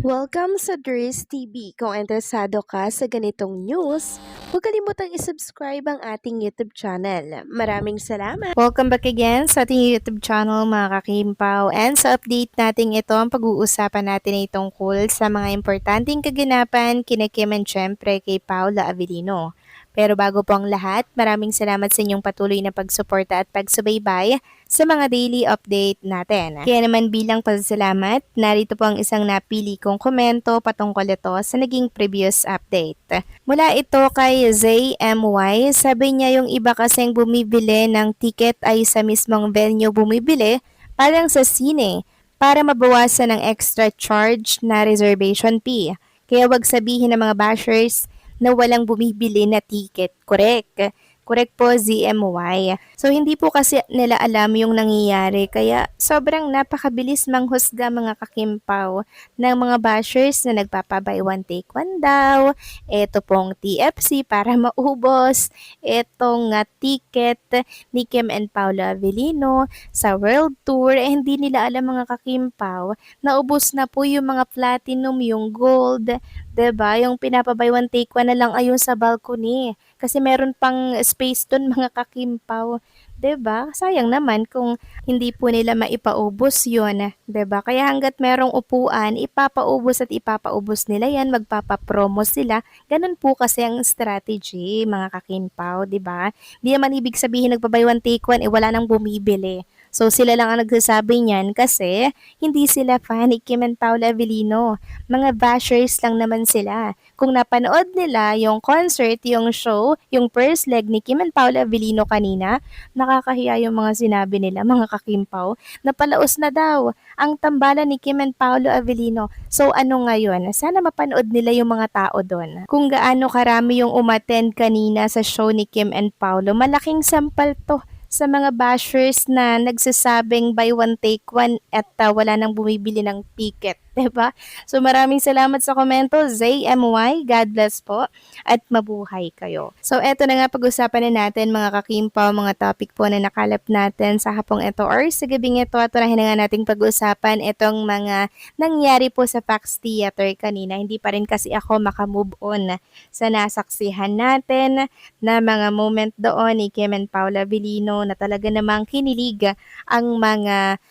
Welcome sa Dries TV. Kung interesado ka sa ganitong news, huwag kalimutang isubscribe ang ating YouTube channel. Maraming salamat! Welcome back again sa ating YouTube channel mga kakimpaw. And sa update natin ito, ang pag-uusapan natin ay tungkol sa mga importanteng kaganapan kina Kim and syempre kay Paula Avellino. Pero bago po ang lahat, maraming salamat sa inyong patuloy na pagsuporta at pagsubaybay sa mga daily update natin. Kaya naman bilang pasasalamat, narito po ang isang napili kong komento patungkol ito sa naging previous update. Mula ito kay ZMY, sabi niya yung iba kasing bumibili ng ticket ay sa mismong venue bumibili, parang sa sine, para mabawasan ng extra charge na reservation fee. Kaya wag sabihin ng mga bashers na walang bumibili na ticket. Correct. Correct po, ZMY. So, hindi po kasi nila alam yung nangyayari. Kaya, sobrang napakabilis manghusga mga kakimpaw ng mga bashers na nagpapa-buy one take one daw. Ito pong TFC para maubos. Itong ticket ni Kim and Paula Avellino sa World Tour. Hindi nila alam mga kakimpaw na ubos na po yung mga platinum, yung gold. 'Di ba? Yung pinapa-buy one take one na lang ayun sa balcony. Kasi meron pang space dun mga kakimpaw. 'Di ba? Sayang naman kung hindi po nila maipaubos yun. 'Di ba? Kaya hanggat merong upuan, ipapaubos at ipapaubos nila yan, magpapapromo sila. Ganun po kasi ang strategy mga kakimpaw, 'di ba? Di naman ibig sabihin nagpa-buy one take one, wala nang bumibili. So sila lang ang nagsasabi niyan kasi hindi sila fan ni Kim and Paula Avellino. Mga bashers lang naman sila. Kung napanood nila yung concert, yung show, yung first leg ni Kim and Paula Avellino kanina, nakakahiya yung mga sinabi nila, mga kakimpaw, na palaos na daw ang tambalan ni Kim and Paula Avellino. So ano ngayon? Sana mapanood nila yung mga tao doon. Kung gaano karami yung umattend kanina sa show ni Kim and Paolo, malaking sampal to sa mga bashers na nagsasabing buy one take one at wala nang bumibili ng ticket. 'Di ba? So maraming salamat sa komento, ZMY. God bless po at mabuhay kayo. So eto na nga pag-usapan na natin mga kakimpaw, mga topic po na nakalap natin sa hapong ito or sa gabing ito at unahin na nga nating pag-usapan itong mga nangyari po sa Fox Theater kanina. Hindi pa rin kasi ako makamove on sa nasaksihan natin na mga moment doon ni Kim and Paula Avellino na talaga namang kinilig ang mga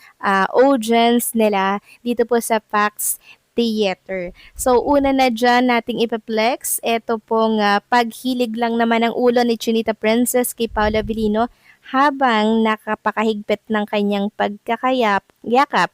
audience nila dito po sa Fox Theater. So, una na dyan nating ipaplex. Ito pong paghilig lang naman ng ulo ni Chinita Princess kay Paula Avellino habang nakapakahigpit ng kanyang yakap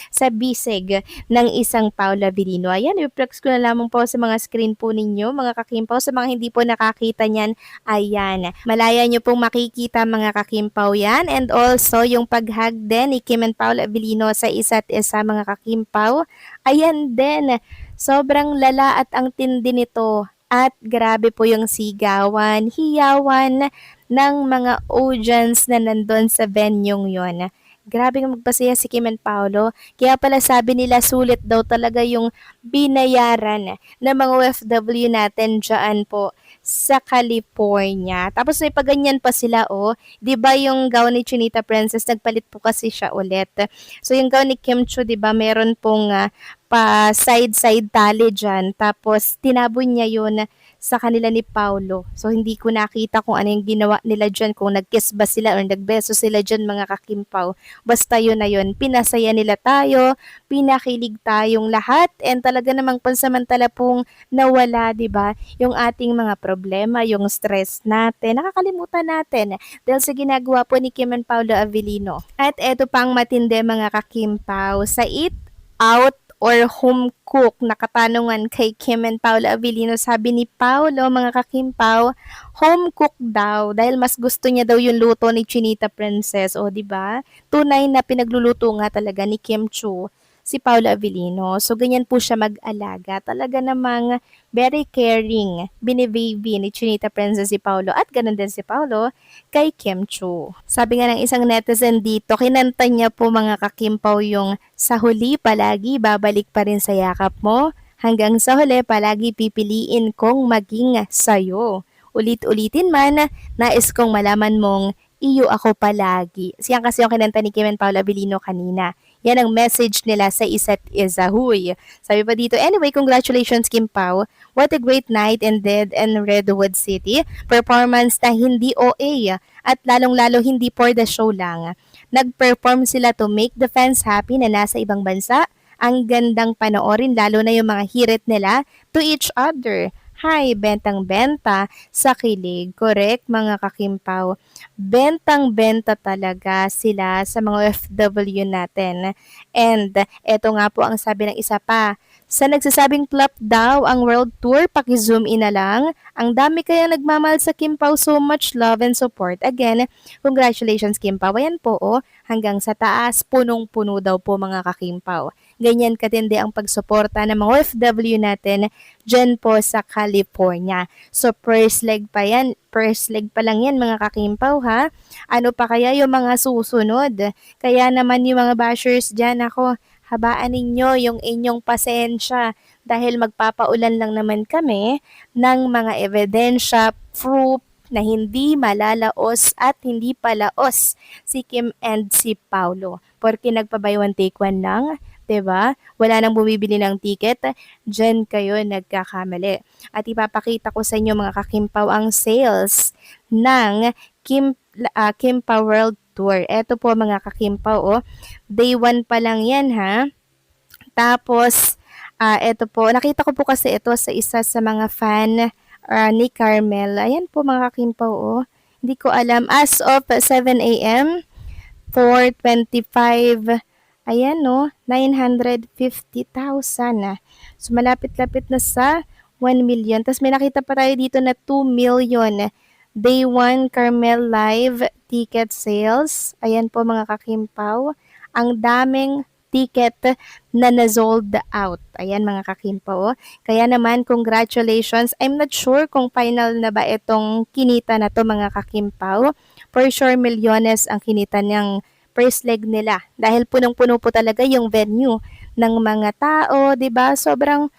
sa bisig ng isang Paula Avellino. Ayan, i-flex ko na lamang po sa mga screen po ninyo, mga kakimpaw. Sa mga hindi po nakakita niyan, ayan. Malaya nyo pong makikita mga kakimpaw yan. And also, yung paghag din ni Kim and Paula Avellino sa isa't isa mga kakimpaw. Ayan din, sobrang lala at ang tindi nito. At grabe po yung sigawan, hiyawan ng mga audience na nandun sa venue yon. Grabe nga magpasaya si Kim and Paolo. Kaya pala sabi nila sulit daw talaga yung binayaran ng mga OFW natin dyan po sa California. Tapos may paganyan pa sila, oh. 'Di ba yung gown ni Chinita Princess, nagpalit po kasi siya ulit. So yung gown ni Kim Chu, 'di ba, meron pong pa side-side tali dyan. Tapos tinabon niya yun sa kanila ni Paulo. So hindi ko nakita kung ano yung ginawa nila dyan, kung nag-kiss ba sila or nagbeso sila dyan mga kakimpaw. Basta yun na yun, pinasaya nila tayo, pinakilig tayong lahat, and talaga namang pansamantala pong nawala, di ba, yung ating mga problema, yung stress natin, nakakalimutan natin dahil sa ginagawa po ni Kim and Paolo Avellino. At eto pang matindi mga kakimpaw, sa Eat Out or home cook na katanungan kay Kim and Paula Avellino, sabi ni Paulo mga kakimpaw, home cook daw dahil mas gusto niya daw yung luto ni Chinita Princess. O di ba? Tunay na pinagluluto nga talaga ni Kim Chu si Paula Avellino. So, ganyan po siya mag-alaga. Talaga namang very caring, bini-baby ni Chinita Princess si Paulo at ganun din si Paulo kay Kim Chu. Sabi nga ng isang netizen dito, kinanta niya po mga kakimpaw yung sa huli palagi babalik pa rin sa yakap mo. Hanggang sa huli palagi pipiliin kong maging sayo. Ulit-ulitin man, nais kong malaman mong iyo ako palagi. Siyan kasi yung kinanta ni Kim and Paula Avellino kanina. Yan ang message nila sa isa't isa. Huy. Sabi pa dito, anyway, congratulations Kim Pao. What a great night indeed in Redwood City. Performance na hindi OA at lalong-lalo hindi for the show lang. Nag-perform sila to make the fans happy na nasa ibang bansa. Ang gandang panoorin lalo na yung mga hirit nila to each other. Hi, bentang-benta sa kilig. Correct, mga kakimpaw. Bentang-benta talaga sila sa mga OFW natin. And eto nga po ang sabi ng isa pa. Sa nagsasabing flop daw ang world tour, paki-zoom in na lang. Ang dami kaya nagmamahal sa Kimpaw, so much love and support. Again, congratulations Kimpaw. Ayan po, oh, hanggang sa taas, punong-puno daw po mga kakimpaw. Ganyan katindi ang pagsuporta ng mga OFW natin dyan po sa California. So first leg pa yan, first leg pa lang yan mga kakimpaw ha. Ano pa kaya yung mga susunod? Kaya naman yung mga bashers dyan, ako, habaan ninyo yung inyong pasensya dahil magpapaulan lang naman kami ng mga ebidensya, proof na hindi malalaos at hindi palaos si Kim and si Paulo. Porque nagpa-buy one take one lang, 'di ba? Wala nang bumibili ng ticket, diyan kayo nagkakamali. At ipapakita ko sa inyo mga kakimpaw ang sales ng Kimpa World Tour. Ito po mga kakimpaw, oh. Day 1 pa lang 'yan ha. Tapos ito po, nakita ko po kasi ito sa isa sa mga fan ni Carmel. Ayan po mga kakimpaw, oh. Hindi ko alam. As of 7 a.m., 425, ayan no, 950,000. So malapit-lapit na sa 1 million. Tapos may nakita pa tayo dito na 2 million. Day 1 Carmel Live ticket sales. Ayan po mga kakimpaw. Ang daming ticket na na-sold out. Ayan mga kakimpaw. Kaya naman, congratulations. I'm not sure kung final na ba itong kinita na to mga kakimpaw. For sure, milyones ang kinita niyang first leg nila. Dahil punong-puno po talaga yung venue ng mga tao, 'di ba? Sobrang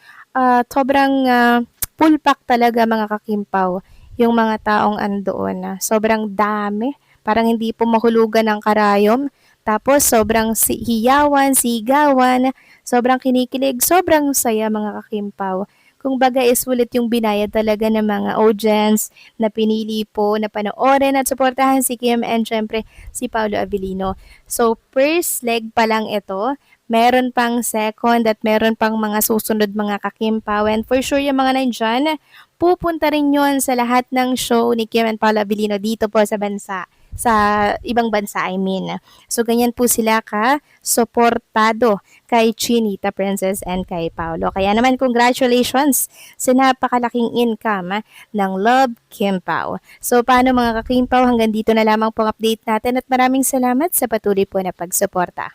full pack talaga mga kakimpaw yung mga taong andoon. Sobrang dami. Parang hindi po mahulugan ng karayom. Tapos sobrang hiyawan, sigawan, sobrang kinikilig, sobrang saya mga kakimpaw. Kung baga is ulit yung binayad talaga ng mga audience na pinili po na panoorin at suportahan si Kim and syempre si Paolo Avellino. So first leg pa lang ito, meron pang second at meron pang mga susunod mga kakimpaw. And for sure yung mga nandyan, pupunta rin yun sa lahat ng show ni Kim and Paolo Avellino dito po sa bansa. Sa ibang bansa, I mean. So, ganyan po sila ka-suportado kay Chinita Princess and kay Paolo. Kaya naman, congratulations sa napakalaking income ng Love Kim Pao. So, paano mga kakimpaw, hanggang dito na lamang pong update natin at maraming salamat sa patuloy po na pagsuporta.